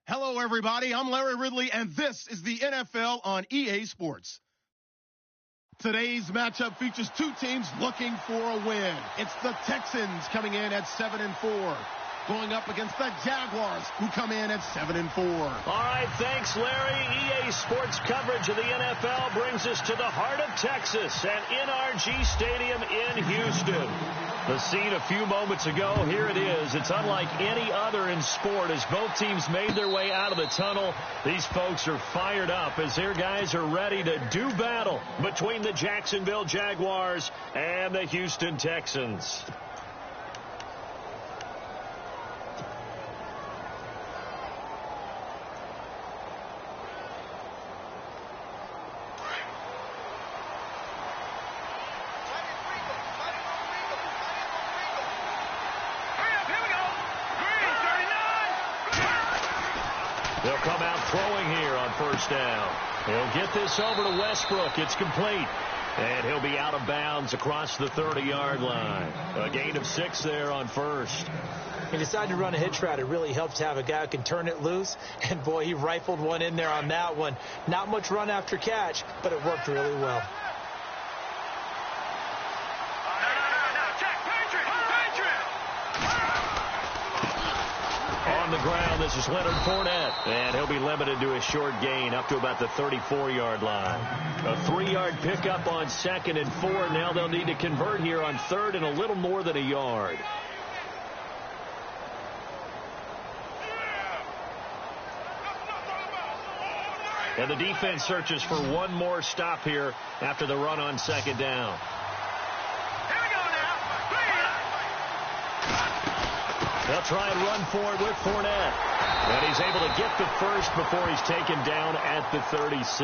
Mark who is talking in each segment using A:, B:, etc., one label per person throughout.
A: Hello, everybody. I'm Larry Ridley, and this is the NFL on EA Sports. Today's matchup features two teams looking for a win. It's the Texans coming in at 7-4, going up against the Jaguars, who come in at 7-4.
B: All right, thanks, Larry. EA Sports coverage of the NFL brings us to the heart of Texas at NRG Stadium in Houston. The scene a few moments ago, here it is. It's unlike any other in sport as both teams made their way out of the tunnel. These folks are fired up as their guys are ready to do battle between the Jacksonville Jaguars and the Houston Texans. They'll come out throwing here on first down. He'll get this over to Westbrook. It's complete. And he'll be out of bounds across the 30-yard line. A gain of 6 there on first.
C: He decided to run a hitch route. It really helps to have a guy who can turn it loose. And, boy, he rifled one in there on that one. Not much run after catch, but it worked really well.
B: On the ground, this is Leonard Fournette, and he'll be limited to a short gain up to about the 34-yard line. A 3-yard pickup on 2nd and 4. Now they'll need to convert here on 3rd and a little more than a yard. And the defense searches for one more stop here after the run on 2nd down. They'll try and run for it with Fournette. And he's able to get the first before he's taken down at the 36.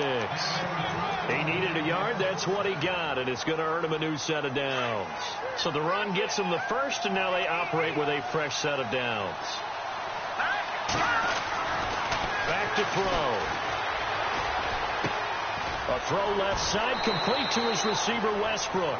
B: He needed a yard. That's what he got, and it's going to earn him a new set of downs. So the run gets him the first, and now they operate with a fresh set of downs. Back to throw. A throw left side, complete to his receiver, Westbrook.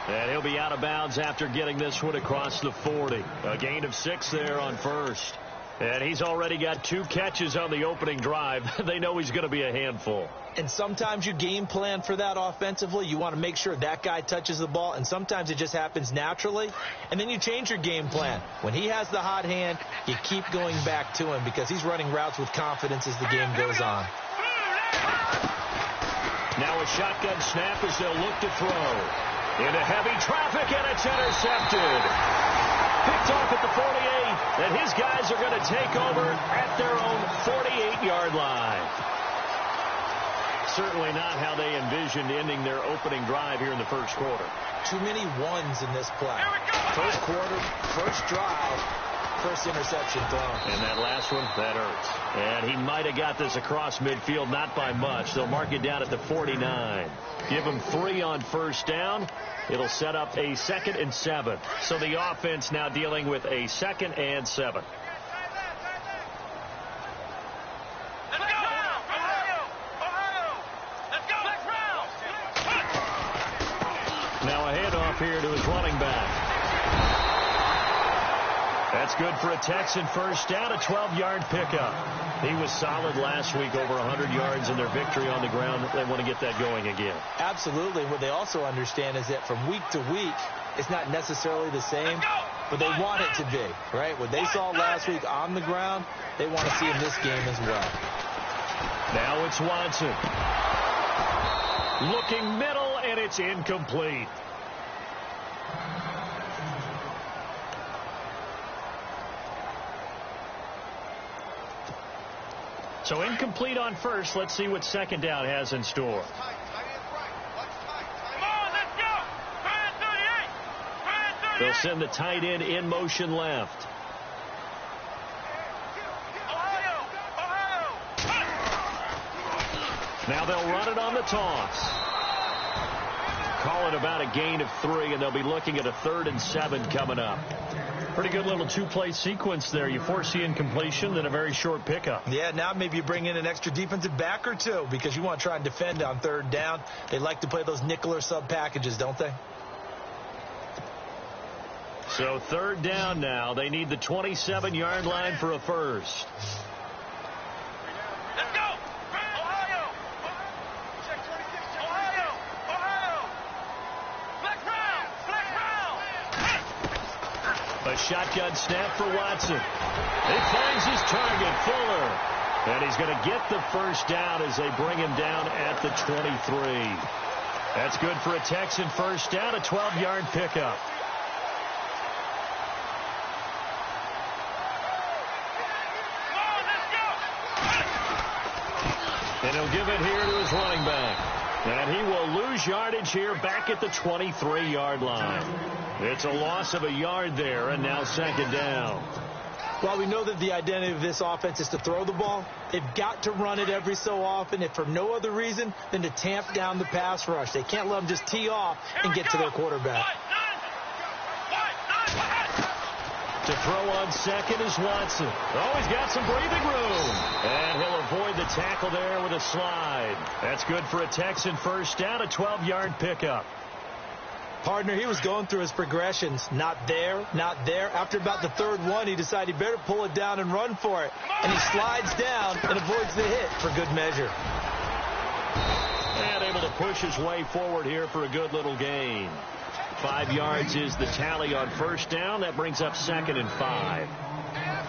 B: And he'll be out of bounds after getting this one across the 40. A gain of 6 there on first. And he's already got 2 catches on the opening drive. They know he's going to be a handful.
C: And sometimes you game plan for that offensively. You want to make sure that guy touches the ball, and sometimes it just happens naturally. And then you change your game plan. When he has the hot hand, you keep going back to him because he's running routes with confidence as the game goes on.
B: Now a shotgun snap as they'll look to throw. Into heavy traffic, and it's intercepted. Picked off at the 48, and his guys are going to take over at their own 48-yard line. Certainly not how they envisioned ending their opening drive here in the first quarter.
C: Too many ones in this play. First quarter, first drive, first interception thrown.
B: And that last one, that hurts. And he might have got this across midfield, not by much. They'll mark it down at the 49. Give him 3 on first down. It'll set up a 2nd and 7. So the offense now dealing with a 2nd and 7. Now a handoff here to his running back. That's good for a Texan first down, a 12-yard pickup. He was solid last week, over 100 yards in their victory on the ground. They want to get that going again.
C: Absolutely. What they also understand is that from week to week, it's not necessarily the same, but they want it to be, right? What they saw last week on the ground, they want to see in this game as well.
B: Now it's Watson. Looking middle, and it's incomplete. So incomplete on first. Let's see what 2nd down has in store. They'll send the tight end in motion left. Now they'll run it on the toss. Call it about a gain of 3, and they'll be looking at a 3rd and 7 coming up. Pretty good little 2-play sequence there. You force the incompletion, then a very short pickup.
C: Yeah, now maybe you bring in an extra defensive back or 2 because you want to try and defend on 3rd down. They like to play those nickel or sub packages, don't they?
B: So 3rd down now. They need the 27-yard line for a first. A shotgun snap for Watson. He finds his target, Fuller. And he's going to get the first down as they bring him down at the 23. That's good for a Texan first down, a 12-yard pickup. And he'll give it here to his running back. And he will lose yardage here back at the 23-yard line. It's a loss of a yard there, and now second down.
C: While we know that the identity of this offense is to throw the ball, they've got to run it every so often, if for no other reason than to tamp down the pass rush. They can't let them just tee off and get to their quarterback.
B: To throw on second is Watson. Oh, he's got some breathing room. And he'll avoid the tackle there with a slide. That's good for a Texan first down, a 12-yard pickup.
C: Partner, he was going through his progressions. Not there, not there. After about the third one, he decided he better pull it down and run for it. And he slides down and avoids the hit for good measure.
B: And able to push his way forward here for a good little gain. 5 yards is the tally on first down. That brings up second and 5.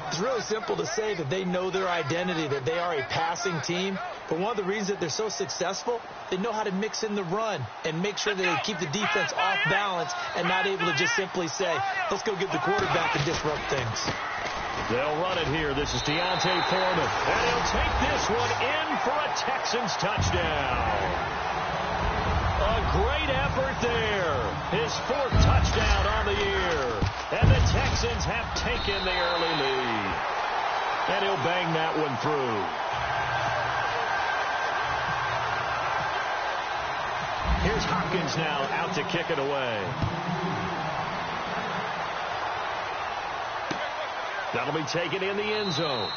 C: It's really simple to say that they know their identity, that they are a passing team. But one of the reasons that they're so successful, they know how to mix in the run and make sure that they keep the defense off balance and not able to just simply say, let's go get the quarterback and disrupt things.
B: They'll run it here. This is Deontay Foreman. And he'll take this one in for a Texans touchdown. A great effort there. His 4th touchdown on the year. And the Texans have taken the early lead. And he'll bang that one through. Here's Hopkins now out to kick it away. That'll be taken in the end zone.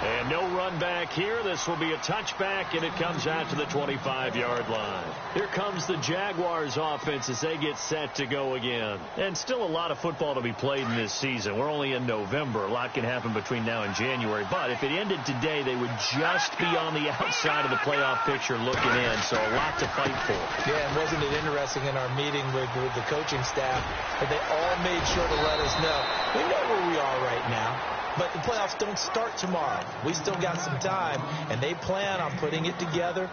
B: And no run back here. This will be a touchback, and it comes out to the 25-yard line. Here comes the Jaguars offense as they get set to go again. And still a lot of football to be played in this season. We're only in November. A lot can happen between now and January. But if it ended today, they would just be on the outside of the playoff picture looking in. So a lot to fight for.
C: Yeah, and wasn't it interesting in our meeting with the coaching staff that they all made sure to let us know, we know where we are right now. But the playoffs don't start tomorrow. We still got some time, and they plan on putting it together,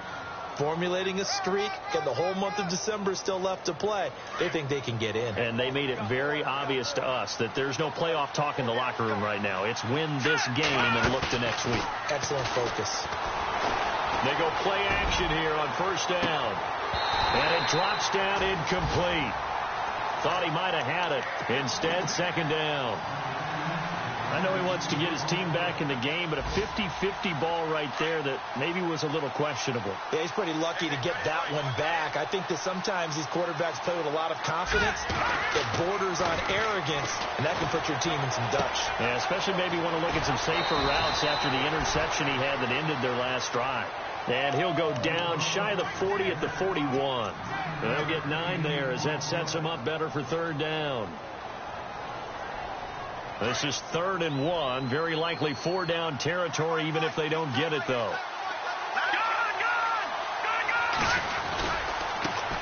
C: formulating a streak, and the whole month of December is still left to play. They think they can get in.
B: And they made it very obvious to us that there's no playoff talk in the locker room right now. It's win this game and look to next week.
C: Excellent focus.
B: They go play action here on first down. And it drops down incomplete. Thought he might have had it. Instead, second down. I know he wants to get his team back in the game, but a 50-50 ball right there that maybe was a little questionable.
C: Yeah, he's pretty lucky to get that one back. I think that sometimes these quarterbacks play with a lot of confidence that borders on arrogance, and that can put your team in some dutch.
B: Yeah, especially maybe want to look at some safer routes after the interception he had that ended their last drive. And he'll go down shy of the 40 at the 41. And they'll get 9 there as that sets him up better for third down. This is 3rd and 1. Very likely 4-down territory, even if they don't get it, though.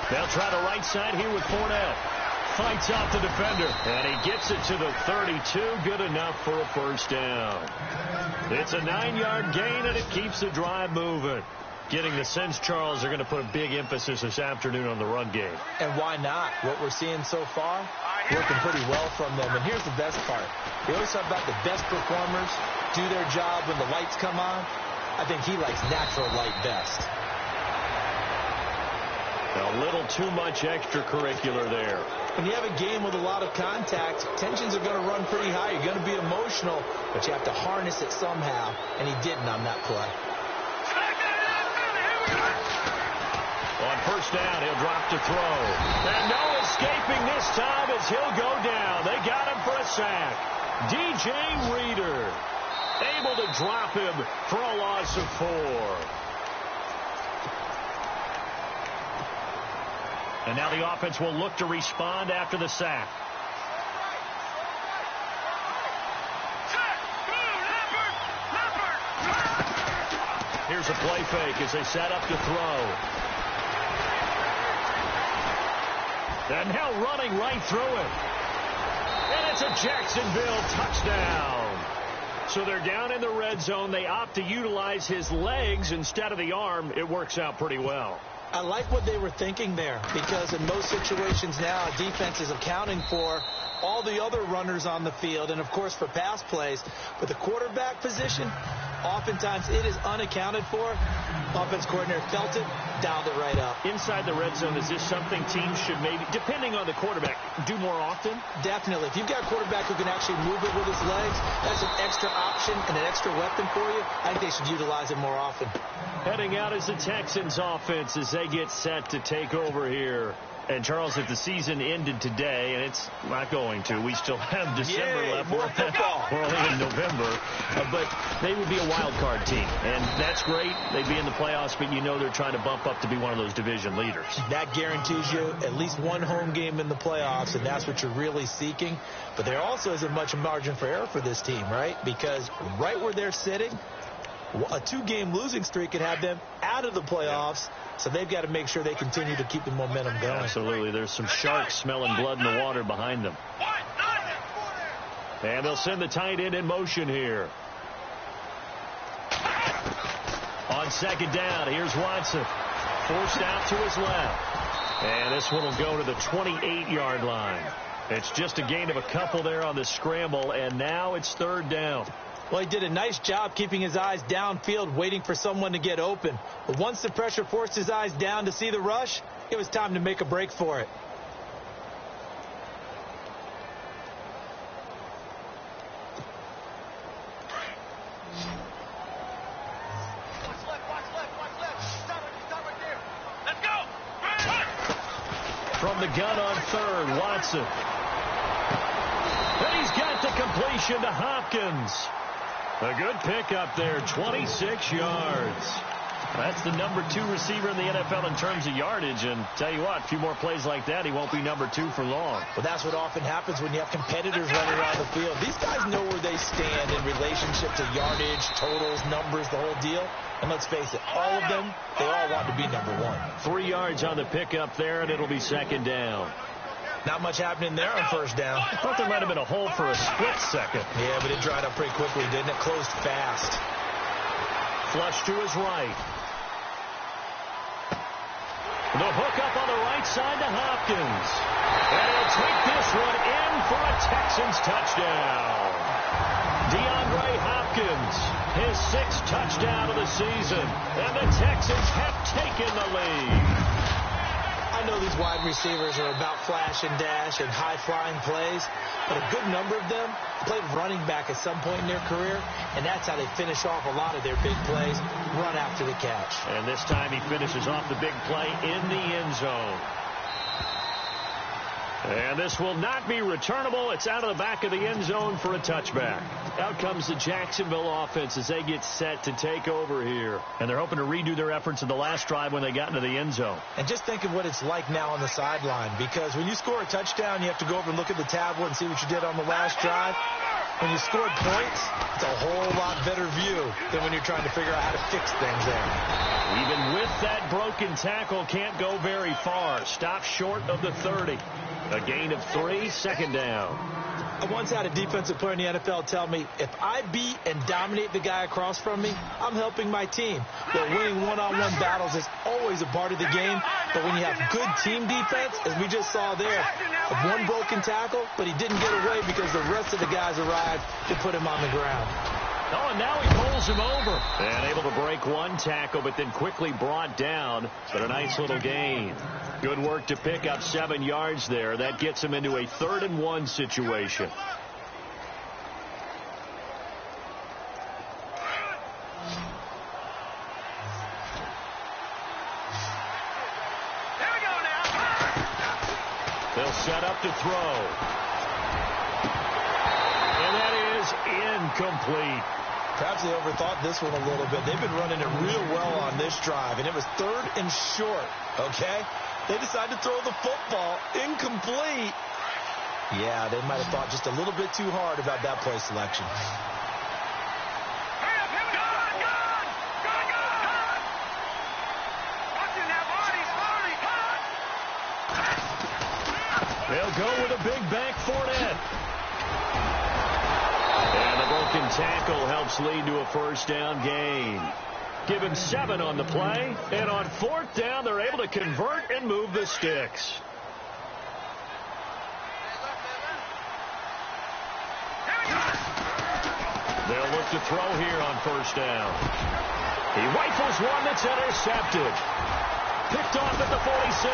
B: They'll try the right side here with Fournette. Fights off the defender. And he gets it to the 32. Good enough for a first down. It's a 9-yard gain, and it keeps the drive moving. Getting the sense, Charles, they're going to put a big emphasis this afternoon on the run game.
C: And why not? What we're seeing so far, working pretty well from them. And here's the best part. We always talk about the best performers do their job when the lights come on. I think he likes natural light best.
B: A little too much extracurricular there.
C: When you have a game with a lot of contact, tensions are going to run pretty high. You're going to be emotional, but you have to harness it somehow. And he didn't on that play.
B: On first down, he'll drop to throw. And no escaping this time as he'll go down. They got him for a sack. DJ Reader able to drop him for a loss of 4. And now the offense will look to respond after the sack. Here's a play fake as they set up to throw. And now running right through it. And That's a Jacksonville touchdown. So they're down in the red zone. They opt to utilize his legs instead of the arm. It works out pretty well.
C: I like what they were thinking there, because in most situations now, a defense is accounting for all the other runners on the field and, of course, for pass plays. But the quarterback position, oftentimes it is unaccounted for. Offense coordinator felt it, dialed it right up.
B: Inside the red zone, is this something teams should maybe, depending on the quarterback, do more often?
C: Definitely. If you've got a quarterback who can actually move it with his legs, that's an extra option and an extra weapon for you. I think they should utilize it more often.
B: Heading out is the Texans offense as they get set to take over here. And, Charles, if the season ended today, and it's not going to, we still have December left.
C: More football.
B: We're only in November. But they would be a wild card team. And that's great. They'd be in the playoffs, but you know they're trying to bump up to be one of those division leaders.
C: That guarantees you at least one home game in the playoffs, and that's what you're really seeking. But there also isn't much margin for error for this team, right? Because right where they're sitting, a 2-game losing streak could have them out of the playoffs. So they've got to make sure they continue to keep the momentum going.
B: Absolutely. There's some sharks smelling blood in the water behind them. And they'll send the tight end in motion here. On second down, here's Watson. Forced out to his left. And this one will go to the 28-yard line. It's just a gain of a couple there on the scramble, and now it's third down.
C: Well, he did a nice job keeping his eyes downfield, waiting for someone to get open. But once the pressure forced his eyes down to see the rush, it was time to make a break for it.
D: Let's go!
B: From the gun on third, Watson. And he's got the completion to Hopkins. A good pickup there, 26 yards. That's the number 2 receiver in the NFL in terms of yardage. And tell you what, a few more plays like that, he won't be number 2 for long.
C: Well, that's what often happens when you have competitors running around the field. These guys know where they stand in relationship to yardage, totals, numbers, the whole deal. And let's face it, all of them, they all want to be number 1.
B: 3 yards on the pickup there, and it'll be second down.
C: Not much happening there on first down.
B: I thought there might have been a hole for a split second.
C: Yeah, but it dried up pretty quickly, didn't it? Closed fast.
B: Flush to his right. The hook up on the right side to Hopkins. And he'll take this one in for a Texans touchdown. DeAndre Hopkins, his 6th touchdown of the season. And the Texans have taken the lead.
C: I know these wide receivers are about flash and dash and high-flying plays, but a good number of them played running back at some point in their career, and that's how they finish off a lot of their big plays, run after the catch.
B: And this time he finishes off the big play in the end zone. And this will not be returnable. It's out of the back of the end zone for a touchback. Out comes the Jacksonville offense as they get set to take over here. And they're hoping to redo their efforts in the last drive when they got into the end zone.
C: And just think of what it's like now on the sideline, because when you score a touchdown, you have to go over and look at the tablet and see what you did on the last drive. When you scored points, it's a whole lot better view than when you're trying to figure out how to fix things there.
B: Even with that broken tackle, can't go very far. Stop short of the 30. A gain of 3, second down.
C: I once had a defensive player in the NFL tell me, if I beat and dominate the guy across from me, I'm helping my team. But winning one-on-one battles is always a part of the game. But when you have good team defense, as we just saw there, one broken tackle, but he didn't get away because the rest of the guys arrived to put him on the ground.
B: Oh, and now he pulls him over. And able to break one tackle, but then quickly brought down. But a nice little gain. Good work to pick up 7 yards there. That gets him into a 3rd and 1 situation. They'll set up to throw. And that is incomplete.
C: Perhaps they overthought this one a little bit. They've been running it real well on this drive, and it was 3rd and short, okay? They decided to throw the football incomplete. Yeah, they might have thought just a little bit too hard about that play selection.
B: They'll go with a big back Fournette. tackle helps lead to a first down gain. Give him 7 on the play, and on 4th down, they're able to convert and move the sticks. They'll look to throw here on 1st down. He rifles one that's intercepted. Picked off at the 46.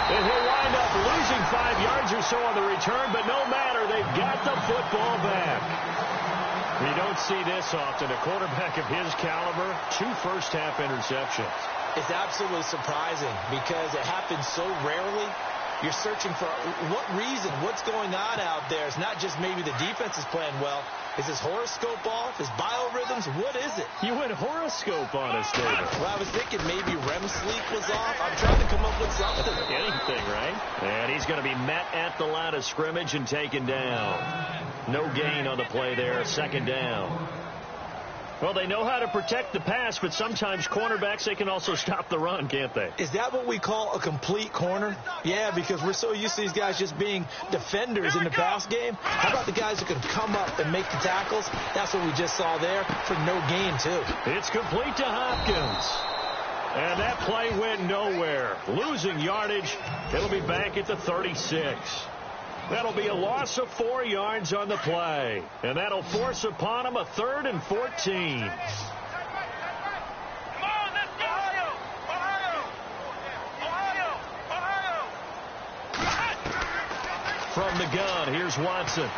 B: And he'll wind up losing 5 yards or so on the return, but no matter, they've got the football back. You don't see this often. A quarterback of his caliber, 2 first-half interceptions.
C: It's absolutely surprising because it happens so rarely. You're searching for what reason, what's going on out there. It's not just maybe the defense is playing well. Is his horoscope off? His biorhythms? What is it?
B: You went horoscope on us, David.
C: Well, I was thinking maybe REM sleep was off. I'm trying to come up with something.
B: Anything, right? And he's going to be met at the line of scrimmage and taken down. No gain on the play there. 2nd down. Well, they know how to protect the pass, but sometimes cornerbacks, they can also stop the run, can't they?
C: Is that what we call a complete corner? Yeah, because we're so used to these guys just being defenders in the pass game. How about the guys who can come up and make the tackles? That's what we just saw there for no gain, too.
B: It's complete to Hopkins. And that play went nowhere. Losing yardage. It'll be back at the 36. That'll be a loss of 4 yards on the play. And that'll force upon him a 3rd and 14. From the gun, here's Watson.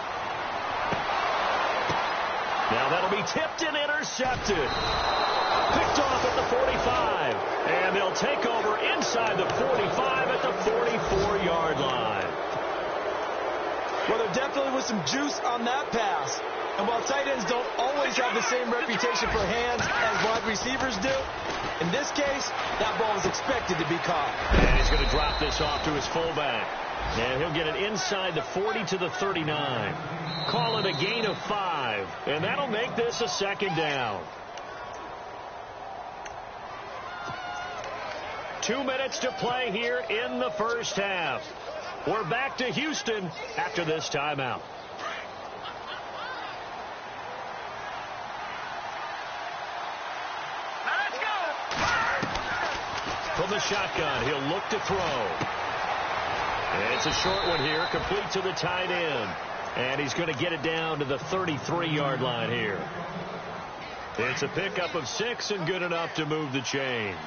B: Now that'll be tipped and intercepted. Picked off at the 45. And they'll take over inside the 45 at the 44-yard line.
C: Well, there definitely was some juice on that pass. And while tight ends don't always have the same reputation for hands as wide receivers do, in this case, that ball was expected to be caught.
B: And he's going to drop this off to his fullback. And he'll get it inside the 40 to the 39. Call it a gain of 5. And that'll make this a 2nd down. 2 minutes to play here in the first half. We're back to Houston after this timeout.
D: Let's go.
B: From the shotgun, he'll look to throw. And it's a short one here, complete to the tight end. And he's going to get it down to the 33-yard line here. It's a pickup of 6 and good enough to move the chains.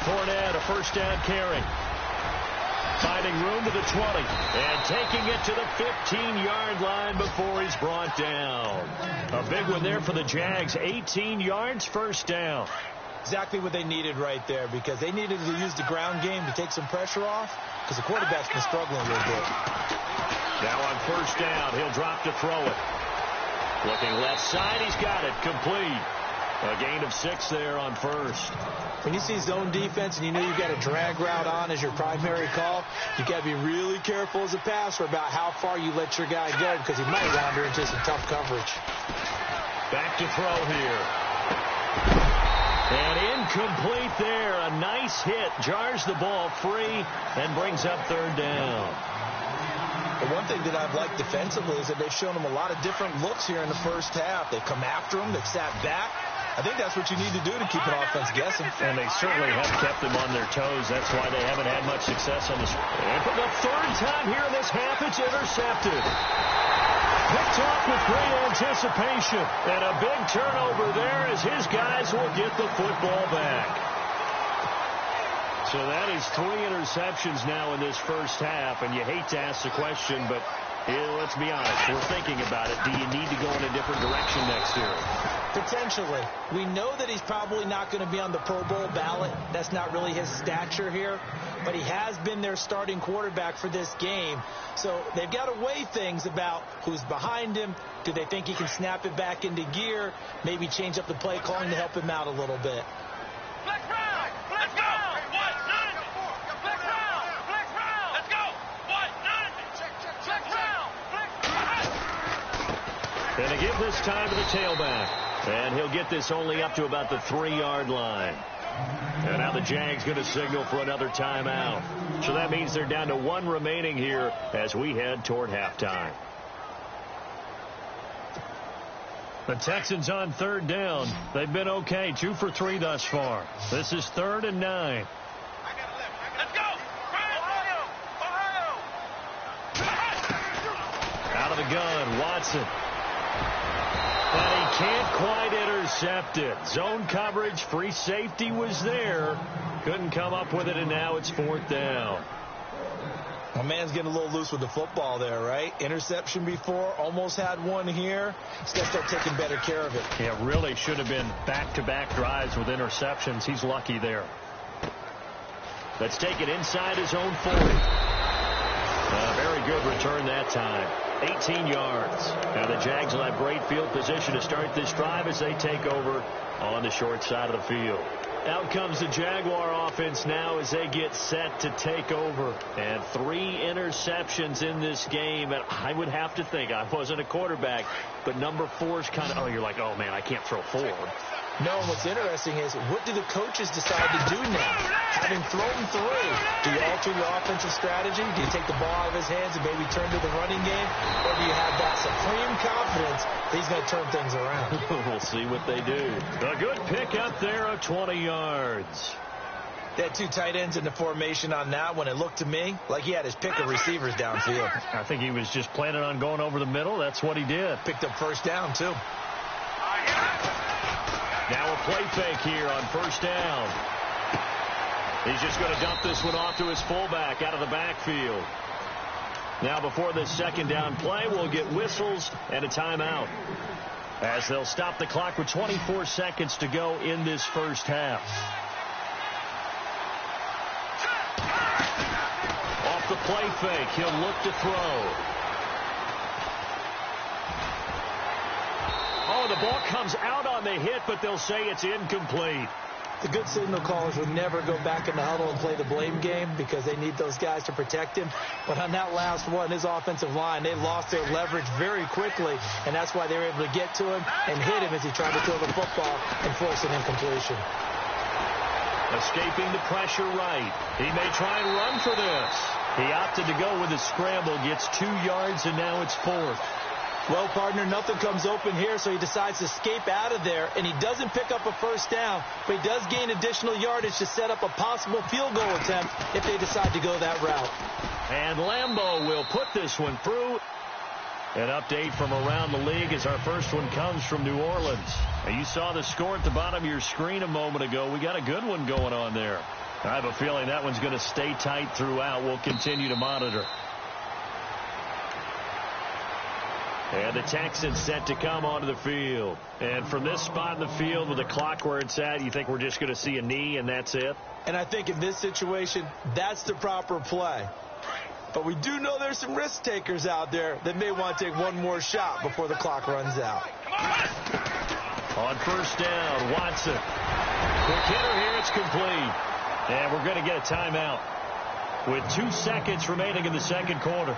B: Fournette, a first down carry. Finding room to the 20. And taking it to the 15-yard line before he's brought down. A big one there for the Jags. 18 yards, first down.
C: Exactly what they needed right there, because they needed to use the ground game to take some pressure off, because the quarterback's been struggling a little bit.
B: Now on first down, he'll drop to throw it. Looking left side, he's got it. Complete. A gain of 6 there on first.
C: When you see zone defense and you know you've got a drag route on as your primary call, you've got to be really careful as a passer about how far you let your guy go, because he might wander into some tough coverage.
B: Back to throw here. And incomplete there. A nice hit. Jars the ball free and brings up 3rd down.
C: The one thing that I've liked defensively is that they've shown him a lot of different looks here in the first half. They've come after him. They've sat back. I think that's what you need to do to keep an offense guessing.
B: And they certainly have kept them on their toes. That's why they haven't had much success on this. And for the 3rd time here in this half, it's intercepted. Picked off with great anticipation. And a big turnover there as his guys will get the football back. So that is 3 interceptions now in this first half. And you hate to ask the question, but let's be honest. We're thinking about it. Do you need to go in a different direction next year?
C: Potentially. We know that he's probably not going to be on the Pro Bowl ballot. That's not really his stature here. But he has been their starting quarterback for this game. So they've got to weigh things about who's behind him. Do they think he can snap it back into gear? Maybe change up the play calling to help him out a little bit.
D: Let's go. Let's go.
B: And they give this time to the tailback. And he'll get this only up to about the 3-yard line. And now the Jags going to signal for another timeout. So that means they're down to 1 remaining here as we head toward halftime. The Texans on 3rd down. They've been okay, 2 for 3 thus far. This is 3rd and 9.
D: Let's go! Ohio!
B: Out of the gun, Watson. And he can't quite intercept it. Zone coverage, free safety was there. Couldn't come up with it, and now it's 4th down.
C: My man's getting a little loose with the football there, right? Interception before, almost had one here. He's got to start taking better care of it.
B: Yeah, really should have been back-to-back drives with interceptions. He's lucky there. Let's take it inside his own 40. Very good return that time. 18 yards. Now the Jags will have great field position to start this drive as they take over on the short side of the field. Out comes the Jaguar offense now as they get set to take over. And 3 interceptions in this game. And I would have to think, I wasn't a quarterback, but number 4 is kind of, you're like, oh, man, I can't throw 4.
C: No, what's interesting is, what do the coaches decide to do now? Having thrown 3, do you alter your offensive strategy? Do you take the ball out of his hands and maybe turn to the running game? Or do you have that supreme confidence that he's going to turn things around?
B: We'll see what they do. A good pickup there of 20 yards.
C: They had 2 tight ends in the formation on that one. It looked to me like he had his pick of receivers downfield.
B: I think he was just planning on going over the middle. That's what he did.
C: Picked up 1st down, too.
B: Now a play fake here on 1st down. He's just going to dump this one off to his fullback out of the backfield. Now before this 2nd down play, we'll get whistles and a timeout, as they'll stop the clock with 24 seconds to go in this first half. Off the play fake, he'll look to throw. Oh, the ball comes out on the hit, but they'll say it's incomplete.
C: The good signal callers would never go back in the huddle and play the blame game because they need those guys to protect him. But on that last one, his offensive line, they lost their leverage very quickly, and that's why they were able to get to him and hit him as he tried to throw the football and force an incompletion.
B: Escaping the pressure right. He may try and run for this. He opted to go with a scramble, gets 2 yards, and now it's 4th.
C: Well, partner, nothing comes open here, so he decides to escape out of there, and he doesn't pick up a 1st down, but he does gain additional yardage to set up a possible field goal attempt if they decide to go that route.
B: And Lambeau will put this one through. An update from around the league as our first one comes from New Orleans. Now, you saw the score at the bottom of your screen a moment ago. We got a good one going on there. I have a feeling that one's going to stay tight throughout. We'll continue to monitor. And the Texans set to come onto the field. And from this spot in the field with the clock where it's at, you think we're just going to see a knee and that's it?
C: And I think in this situation, that's the proper play. But we do know there's some risk takers out there that may want to take one more shot before the clock runs out.
B: On 1st down, Watson. Quick hitter here, it's complete. And we're going to get a timeout with 2 seconds remaining in the 2nd quarter.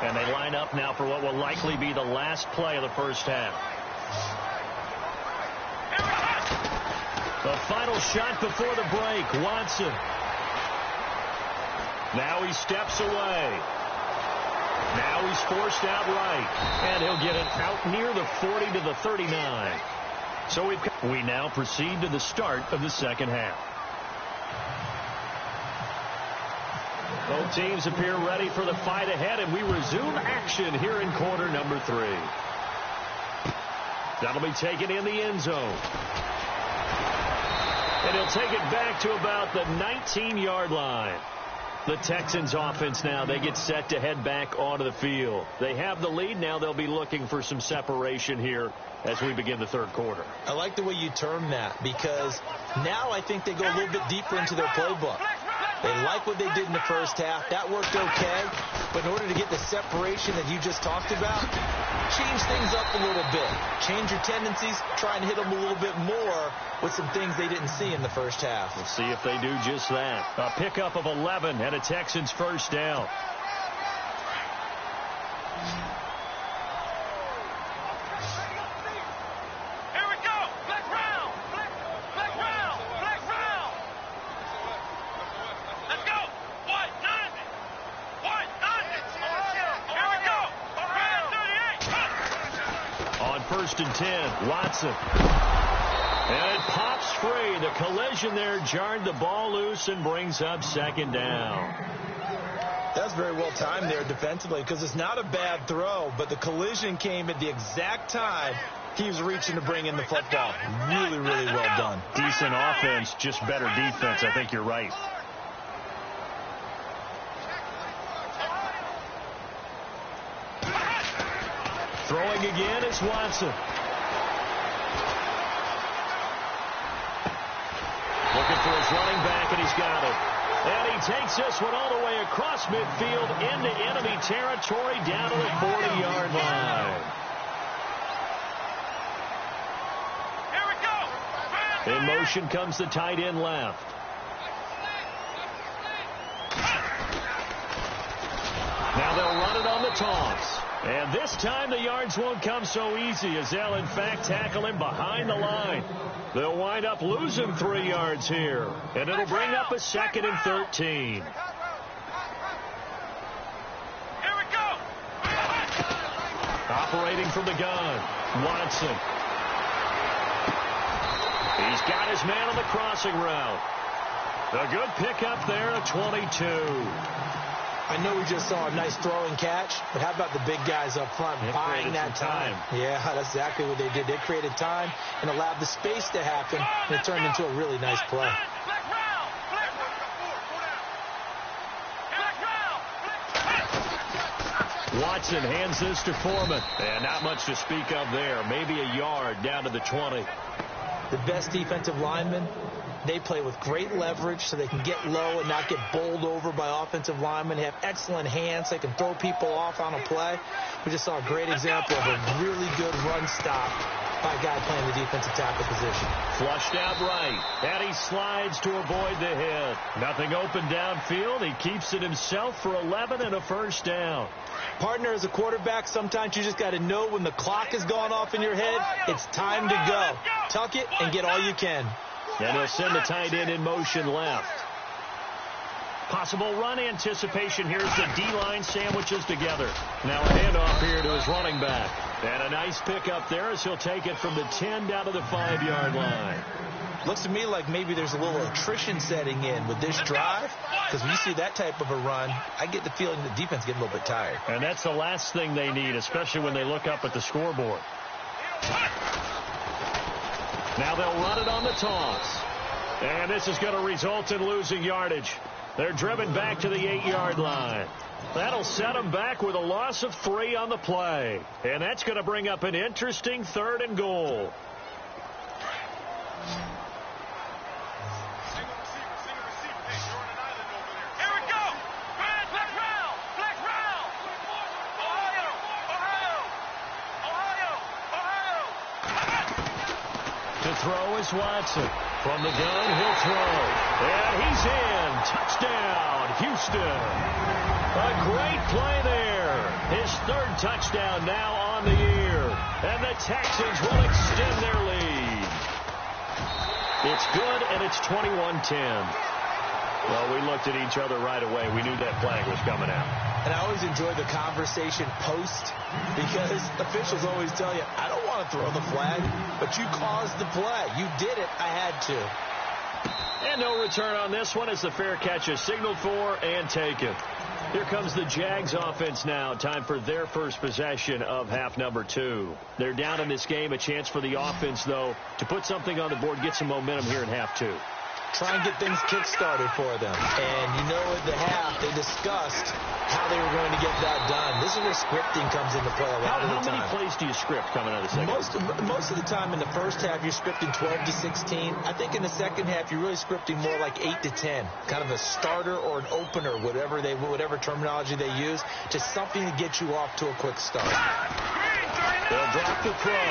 B: And they line up now for what will likely be the last play of the first half. The final shot before the break, Watson. Now he steps away. Now he's forced out right. And he'll get it out near the 40 to the 39. So we now proceed to the start of the 2nd half. Both teams appear ready for the fight ahead, and we resume action here in quarter number 3. That'll be taken in the end zone. And he'll take it back to about the 19-yard line. The Texans offense now, they get set to head back onto the field. They have the lead. Now they'll be looking for some separation here as we begin the 3rd quarter.
C: I like the way you term that because now I think they go a little bit deeper into their playbook. They like what they did in the first half. That worked okay. But in order to get the separation that you just talked about, change things up a little bit. Change your tendencies. Try and hit them a little bit more with some things they didn't see in the first half.
B: We'll see if they do just that. A pickup of 11 and a Texans 1st down. 1st and 10. Watson. And it pops free. The collision there jarred the ball loose and brings up 2nd down.
C: That's very well timed there defensively because it's not a bad throw, but the collision came at the exact time he was reaching to bring in the football. Really, really well done.
B: Decent offense, just better defense. I think you're right. Throwing again is Watson. Looking for his running back, and he's got it. And he takes this one all the way across midfield into enemy territory down to the 40-yard line.
D: Here we go.
B: In motion comes the tight end left. Now they'll run it on the toss. And this time the yards won't come so easy as they'll, in fact, tackle him behind the line. They'll wind up losing 3 yards here. And it'll bring up a 2nd and 13.
D: Here we go.
B: Operating from the gun, Watson. He's got his man on the crossing route. A good pickup there at 22.
C: I know we just saw a nice throwing catch, but how about the big guys up front buying that time? Yeah, that's exactly what they did. They created time and allowed the space to happen, and it turned into a really nice play.
B: Watson hands this to Foreman. And not much to speak of there. Maybe a yard down to the 20.
C: The best defensive linemen, they play with great leverage so they can get low and not get bowled over by offensive linemen. They have excellent hands. They can throw people off on a play. We just saw a great example of a really good run stop by a guy playing the defensive tackle position.
B: Flushed out right, and he slides to avoid the hit. Nothing open downfield. He keeps it himself for 11 and a 1st down.
C: Partner, as a quarterback, sometimes you just got to know when the clock has gone off in your head, it's time to go. Tuck it and get all you can.
B: And he'll send the tight end in motion left. Possible run anticipation here as the D-line sandwiches together. Now a handoff here to his running back. And a nice pickup there as he'll take it from the 10 down to the 5-yard line.
C: Looks to me like maybe there's a little attrition setting in with this drive, because when you see that type of a run, I get the feeling the defense getting a little bit tired.
B: And that's the last thing they need, especially when they look up at the scoreboard. Now they'll run it on the toss. And this is going to result in losing yardage. They're driven back to the 8-yard line. That'll set them back with a loss of 3 on the play. And that's going to bring up an interesting 3rd and goal.
D: Here we go. Black round. Ohio.
B: To throw is Watson. From the gun, he'll throw. And he's in. Touchdown, Houston. A great play there. His 3rd touchdown now on the year. And the Texans will extend their lead. It's good, and it's 21-10. Well, we looked at each other right away. We knew that flag was coming out.
C: And I always enjoy the conversation post, because officials always tell you, I don't want to throw the flag, but you caused the play. You did it. I had to.
B: And no return on this one as the fair catch is signaled for and taken. Here comes the Jags offense now. Time for their first possession of half number 2. They're down in this game. A chance for the offense, though, to put something on the board, get some momentum here in half 2.
C: Try and get things kick-started for them. And you know at the half, they discussed how they were going to get that done. This is where scripting comes into play a lot of the time.
B: How many plays do you script coming out of the second?
C: Most of the time in the first half, you're scripting 12 to 16. I think in the second half, you're really scripting more like 8 to 10. Kind of a starter or an opener, whatever terminology they use, just something to get you off to a quick start.
B: They'll drop the throw.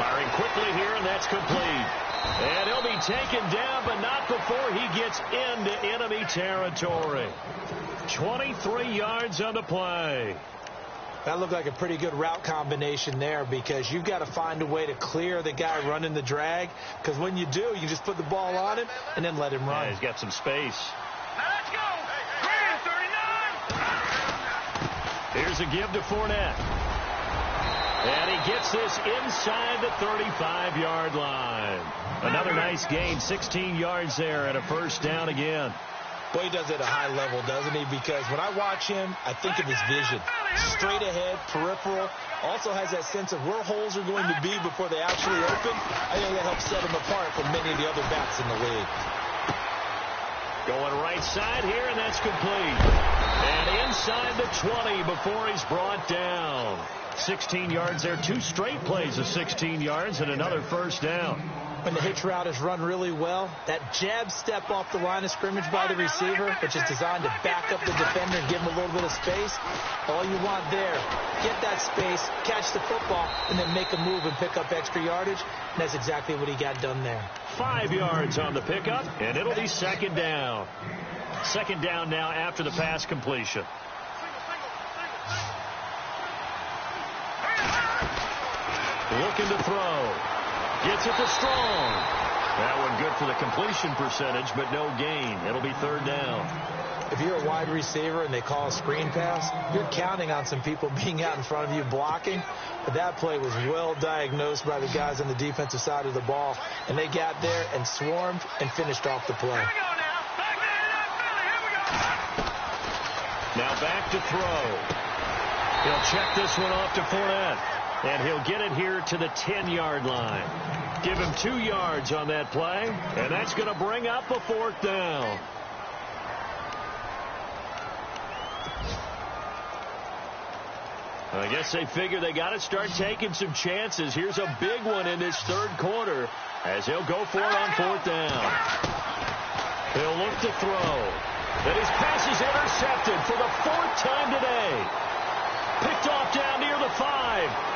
B: Firing quickly here, and that's complete. And he'll be taken down, but not before he gets into enemy territory. 23 yards on the play.
C: That looked like a pretty good route combination there, because you've got to find a way to clear the guy running the drag, because when you do, you just put the ball on him and then let him run.
B: Yeah, he's got some space.
D: Now let's go. Green 39.
B: Here's a give to Fournette. And he gets this inside the 35-yard line. Another nice gain, 16 yards there and a first down again.
C: Boy, he does it at a high level, doesn't he? Because when I watch him, I think of his vision. Straight ahead, peripheral. Also has that sense of where holes are going to be before they actually open. I think that helps set him apart from many of the other backs in the league.
B: Going right side here, and that's complete. And inside the 20 before he's brought down. 16 yards there, 2 straight plays of 16 yards and another first down.
C: When the hitch route is run really well, that jab step off the line of scrimmage by the receiver, which is designed to back up the defender and give him a little bit of space, all you want there, get that space, catch the football, and then make a move and pick up extra yardage, and that's exactly what he got done there.
B: 5 yards on the pickup, and it'll be second down. Second down now after the pass completion. Looking to throw. Gets it to Strong. That one good for the completion percentage, but no gain. It'll be third down.
C: If you're a wide receiver and they call a screen pass, you're counting on some people being out in front of you blocking. But that play was well diagnosed by the guys on the defensive side of the ball. And they got there and swarmed and finished off the play.
B: Now back to throw. He'll check this one off to Fournette. And he'll get it here to the 10-yard line. Give him 2 yards on that play. And that's going to bring up a fourth down. I guess they figure they got to start taking some chances. Here's a big one in this third quarter as he'll go for it on fourth down. He'll look to throw. And his pass is intercepted for the 4th time today. Picked off down near the 5.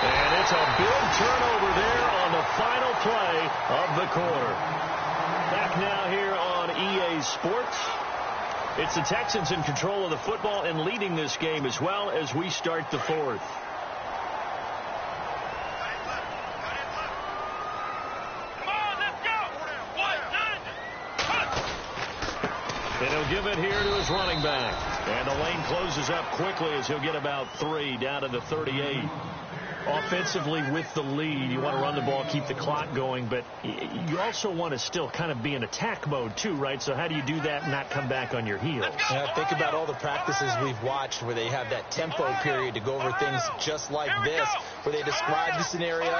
B: And it's a big turnover there on the final play of the quarter. Back now here on EA Sports. It's the Texans in control of the football and leading this game as well as we start the 4th. And he'll give it here to his running back. And the lane closes up quickly as he'll get about 3 down to the 38. Offensively with the lead, you want to run the ball, keep the clock going, but you also want to still kind of be in attack mode too, right? So how do you do that and not come back on your heels?
C: Yeah, think about all the practices we've watched where they have that tempo period to go over things just like this, where they describe the scenario,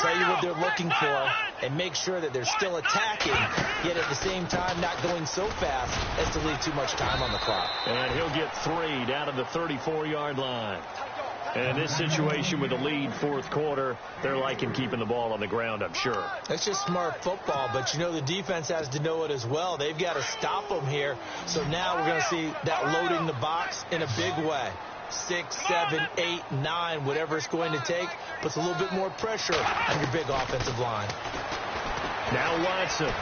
C: tell you what they're looking for, and make sure that they're still attacking, yet at the same time not going so fast as to leave too much time on the clock.
B: And he'll get 3 down to the 34-yard line. And in this situation with the lead, 4th quarter, they're liking keeping the ball on the ground, I'm sure.
C: That's just smart football, but you know the defense has to know it as well. They've got to stop them here. So now we're going to see that loading the box in a big way. 6, 7, 8, 9, whatever it's going to take, puts a little bit more pressure on your big offensive line.
B: Now Watson.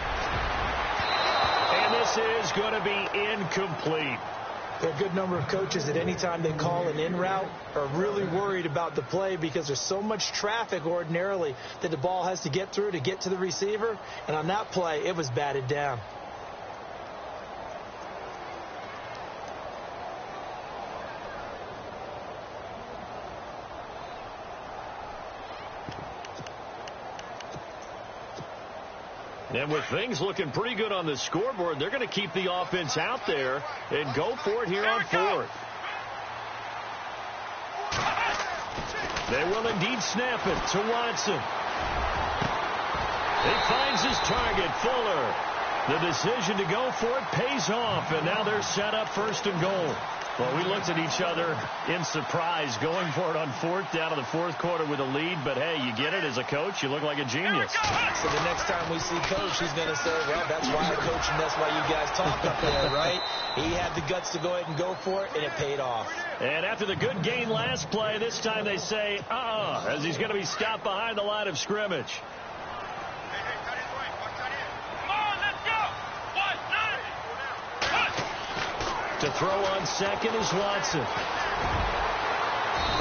B: And this is going to be incomplete.
C: There are a good number of coaches that any time they call an in route are really worried about the play because there's so much traffic ordinarily that the ball has to get through to get to the receiver. And on that play, it was batted down.
B: And with things looking pretty good on the scoreboard, they're going to keep the offense out there and go for it here on 4th. They will indeed snap it to Watson. He finds his target, Fuller. The decision to go for it pays off, and now they're set up 1st and goal. Well, we looked at each other in surprise going for it on 4th down to the 4th quarter with a lead. But, hey, you get it as a coach. You look like a genius.
C: So the next time we see Coach, he's going to say, well, that's why I coach and that's why you guys talk up there, right? He had the guts to go ahead and go for it, and it paid off.
B: And after the good gain last play, this time they say, as he's going to be stopped behind the line of scrimmage. To throw on 2nd is Watson.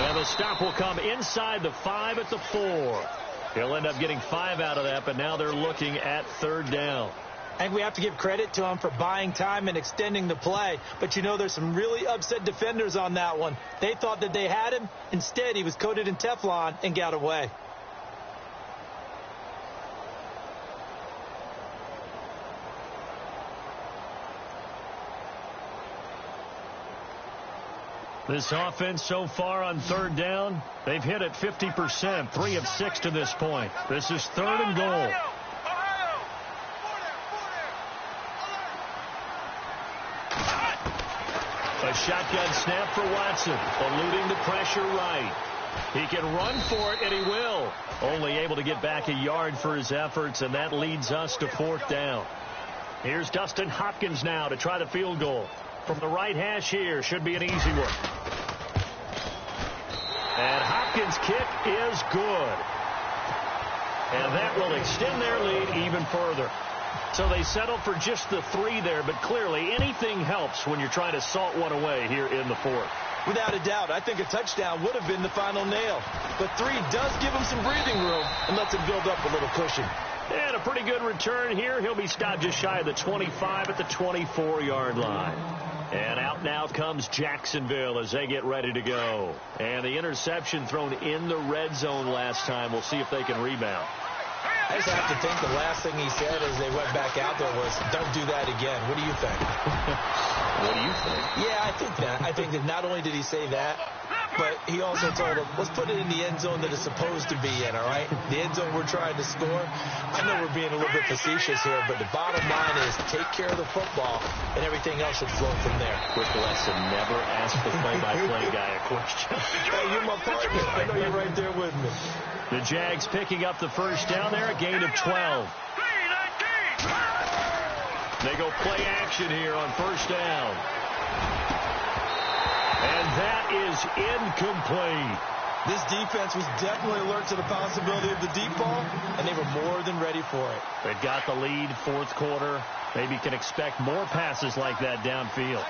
B: And the stop will come inside the 5 at the 4. He'll end up getting 5 out of that, but now they're looking at 3rd down.
C: I think we have to give credit to him for buying time and extending the play. But, you know, there's some really upset defenders on that one. They thought that they had him. Instead, he was coated in Teflon and got away.
B: This offense so far on third down, they've hit it 50%, 3 of 6 to this point. This is 3rd and goal. A shotgun snap for Watson, eluding the pressure right. He can run for it, and he will. Only able to get back a yard for his efforts, and that leads us to 4th down. Here's Dustin Hopkins now to try the field goal. From the right hash here, should be an easy one. And Hopkins' kick is good. And that will extend their lead even further. So they settle for just the 3 there, but clearly anything helps when you're trying to salt one away here in the 4th.
C: Without a doubt, I think a touchdown would have been the final nail. But 3 does give him some breathing room and lets him build up a little cushion.
B: And a pretty good return here. He'll be stopped just shy of the 25 at the 24-yard line. And out now comes Jacksonville as they get ready to go. And the interception thrown in the red zone last time. We'll see if they can rebound.
C: I just have to think the last thing he said as they went back out there was, don't do that again. What do you think?
B: What do you think?
C: Yeah, I think that. I think that not only did he say that, but he also told them, let's put it in the end zone that it's supposed to be in, all right? The end zone we're trying to score. I know we're being a little bit facetious here, but the bottom line is take care of the football, and everything else should flow from there.
B: Quick lesson, never ask the play-by-play guy a question.
C: Hey, you're my partner. I know you're right there with me.
B: The Jags picking up the first down there, a gain of 12. They go play action here on first down. And that is incomplete.
C: This defense was definitely alert to the possibility of the deep ball, and they were more than ready for it.
B: They've got the lead, 4th quarter. Maybe can expect more passes like that downfield.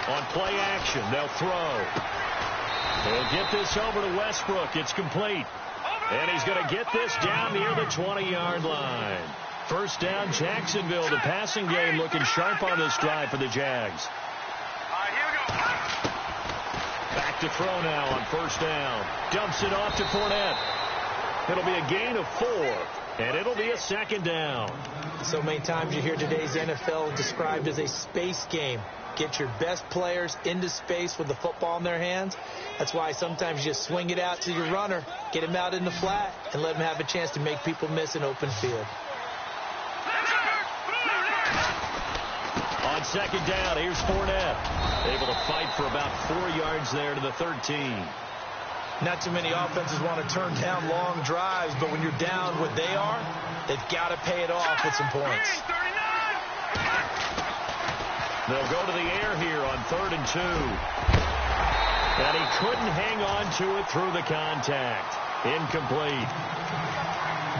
B: On play action, they'll throw. They'll get this over to Westbrook. It's complete. And he's going to get this down near the 20-yard line. First down, Jacksonville. The passing game looking sharp on this drive for the Jags. Back to throw now on first down. Dumps it off to Fournette. It'll be a gain of 4, and it'll be a 2nd down.
C: So many times you hear today's NFL described as a space game. Get your best players into space with the football in their hands. That's why sometimes you just swing it out to your runner, get him out in the flat, and let him have a chance to make people miss an open field.
B: On 2nd down, here's Fournette. Able to fight for about 4 yards there to the 13.
C: Not too many offenses want to turn down long drives, but when you're down what they are, they've got to pay it off with some points.
B: They'll go to the air here on 3rd and 2. And he couldn't hang on to it through the contact. Incomplete.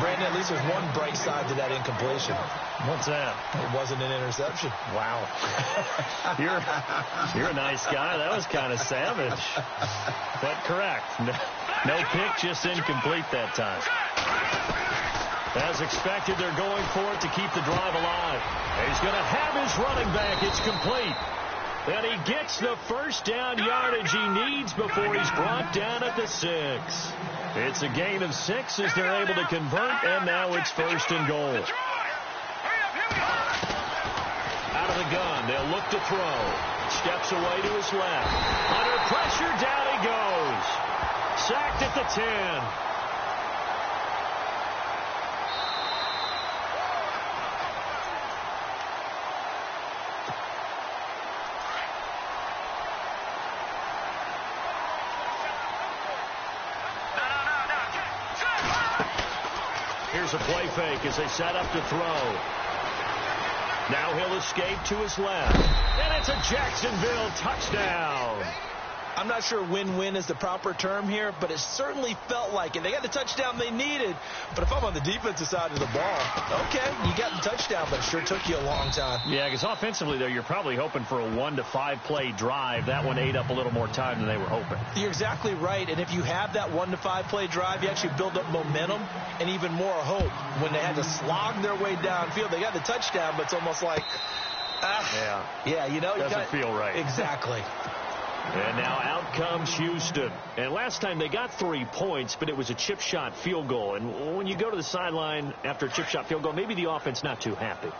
C: Brandon, at least there's one bright side to that incompletion.
B: What's that?
C: It wasn't an interception.
B: Wow. You're a nice guy. That was kind of savage. But correct. No pick, just incomplete that time. As expected, they're going for it to keep the drive alive. He's going to have his running back. It's complete. And he gets the first down yardage he needs before he's brought down at the 6. It's a gain of 6 as they're able to convert, and now it's 1st and goal. Out of the gun, they'll look to throw. Steps away to his left. Under pressure, down he goes. Sacked at the 10. Here's a play fake as they set up to throw. Now he'll escape to his left. And it's a Jacksonville touchdown.
C: I'm not sure win-win is the proper term here, but it certainly felt like it. They got the touchdown they needed, but if I'm on the defensive side of the ball, okay, you got the touchdown, but it sure took you a long time.
B: Yeah, because offensively there, you're probably hoping for a 1 to 5 play drive. That one ate up a little more time than they were hoping.
C: You're exactly right, and if you have that 1 to 5 play drive, you actually build up momentum and even more hope. When they had to slog their way downfield, they got the touchdown, but it's almost like, yeah, you know,
B: doesn't feel right.
C: Exactly.
B: And now out comes Houston. And last time they got 3 points, but it was a chip shot field goal. And when you go to the sideline after a chip shot field goal, maybe the offense not too happy.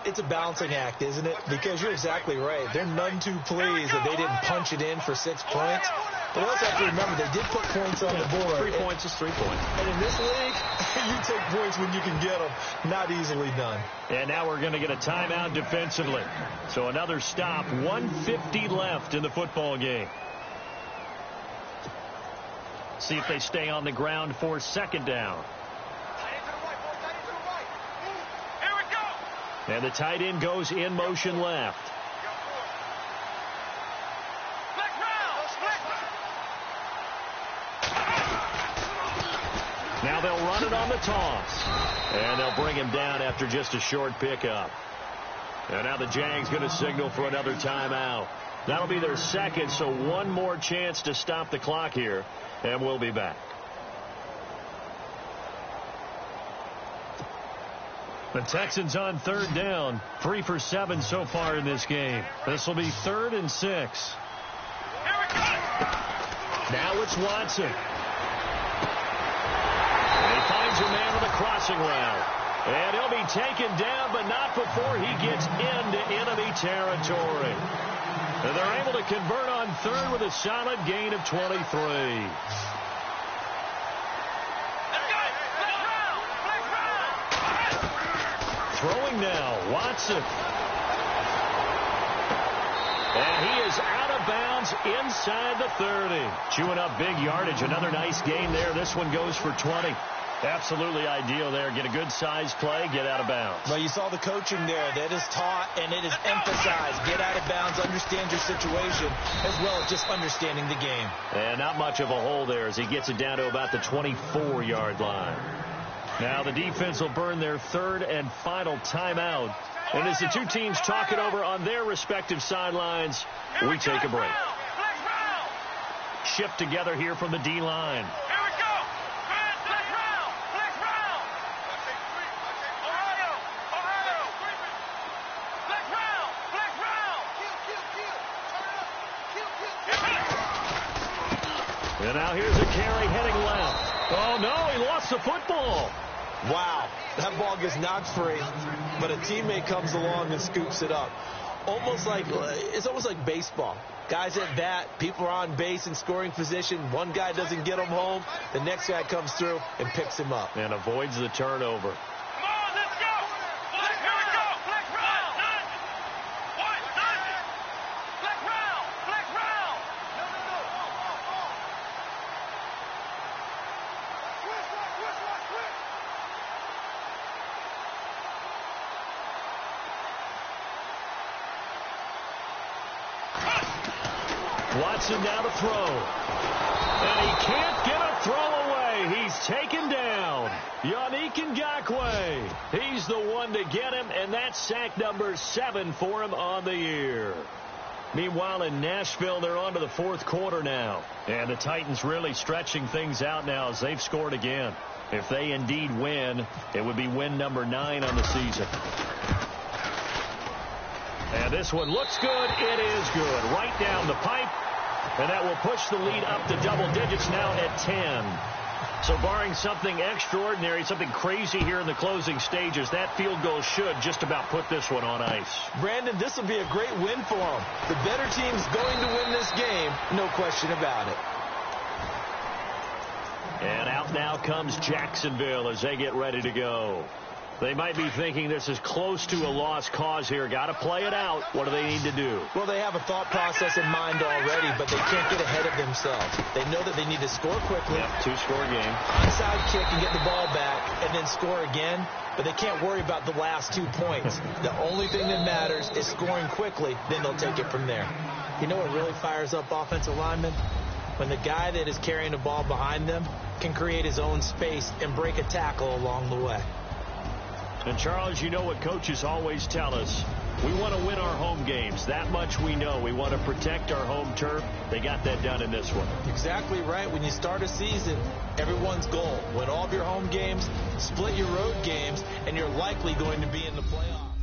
C: It's a balancing act, isn't it? Because you're exactly right. They're none too pleased that they didn't punch it in for 6 points. But we also have to remember they did put points on the board.
B: 3 points is 3 points.
C: And in this league, you take points when you can get them. Not easily done.
B: And now we're going to get a timeout defensively. So another stop. 1:50 left in the football game. See if they stay on the ground for second down. And the tight end goes in motion left. Now they'll run it on the toss. And they'll bring him down after just a short pickup. And now the Jags going to signal for another timeout. That'll be their second, so one more chance to stop the clock here. And we'll be back. The Texans on third down. 3 for 7 so far in this game. This will be 3rd and 6. Now it's Watson. And he finds a man on the crossing route. And he'll be taken down, but not before he gets into enemy territory. And they're able to convert on third with a solid gain of 23. Throwing now, Watson. And he is out of bounds inside the 30. Chewing up big yardage. Another nice gain there. This one goes for 20. Absolutely ideal there. Get a good size play, get out of bounds.
C: Well, you saw the coaching there. That is taught and it is emphasized. Get out of bounds, understand your situation, as well as just understanding the game.
B: And not much of a hole there as he gets it down to about the 24-yard line. Now the defense will burn their 3rd and final timeout. And as the two teams talk it over on their respective sidelines, we take a break. Shift together here from the D-line. And now here's a carry heading left. Oh, no, he lost the football.
C: Wow, that ball gets knocked free, but a teammate comes along and scoops it up. It's almost like baseball. Guys at bat, people are on base in scoring position. One guy doesn't get him home. The next guy comes through and picks him up.
B: And avoids the turnover. Watson now to throw. And he can't get a throw away. He's taken down. Yannick Ngakoue. He's the one to get him, and that's sack number 7 for him on the year. Meanwhile, in Nashville, they're on to the 4th quarter now. And the Titans really stretching things out now as they've scored again. If they indeed win, it would be win number 9 on the season. And this one looks good. It is good. Right down the pipe. And that will push the lead up to double digits now at 10. So barring something extraordinary, something crazy here in the closing stages, that field goal should just about put this one on ice.
C: Brandon, this will be a great win for them. The better team's going to win this game, no question about it.
B: And out now comes Jacksonville as they get ready to go. They might be thinking this is close to a lost cause here. Got to play it out. What do they need to do?
C: Well, they have a thought process in mind already, but they can't get ahead of themselves. They know that they need to score quickly.
B: Yep, 2-score game.
C: Onside kick and get the ball back and then score again, but they can't worry about the last 2 points. The only thing that matters is scoring quickly, then they'll take it from there. You know what really fires up offensive linemen? When the guy that is carrying the ball behind them can create his own space and break a tackle along the way.
B: And, Charles, you know what coaches always tell us. We want to win our home games. That much we know. We want to protect our home turf. They got that done in this one.
C: Exactly right. When you start a season, everyone's goal: win all of your home games, split your road games, and you're likely going to be in the playoffs.